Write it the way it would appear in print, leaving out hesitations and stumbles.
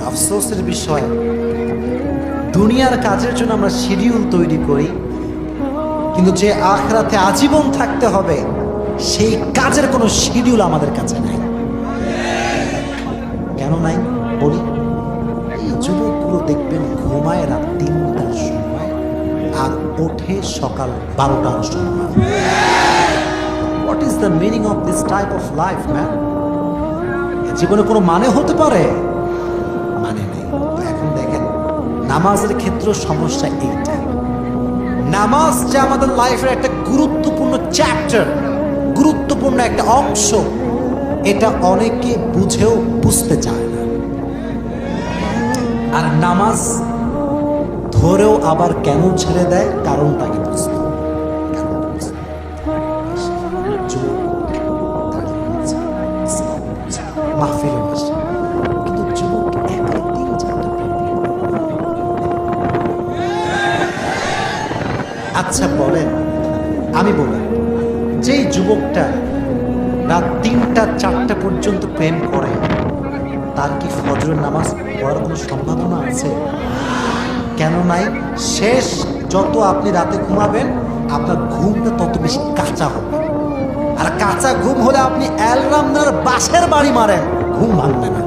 আফসোসের বিষয়, দুনিয়ার কাজের জন্য আমরা শিডিউল তৈরি করি, কিন্তু যে আখিরাতে আজীবন থাকতে হবে সেই কাজের কোনো শিডিউল আমাদের কাছে নাই। কেন নাই বলি? এই যুবকগুলো দেখবেন ঘুমায় রাত 3টার সময় আর ওঠে সকাল 12টার সময়। What is the meaning of this type of life man? জীবনে কোনো মানে হতে পারে? মানে নেই। তো এখন দেখেন, নামাজের ক্ষেত্রে সমস্যা এইটাই। নামাজ যে আমাদের লাইফের একটা গুরুত্বপূর্ণ চ্যাপ্টার, গুরুত্বপূর্ণ একটা অংশ, এটা অনেকে বুঝেও বুঝতে চায় না। আর নামাজ ধরেও আবার কেন ছেড়ে দেয়, কারণটাকে বুঝতে মাহফিলে বসে, কিন্তু যুবক একাই 3-4টা আচ্ছা বলেন, আমি বলি, যেই যুবকটা রাত 3টা-4টা পর্যন্ত প্রেম করে, তার কি ফজরের নামাজ পড়ার কোনো সম্ভাবনা আছে? কেন নাই? শেষ যত আপনি রাতে ঘুমাবেন, আপনার ঘুমটা তত বেশি কাঁচা হবে। আর কাঁচা ঘুম হলে আপনি অ্যালরামনার বাসের বাড়ি মারেন, ঘুম ভাঙবে না।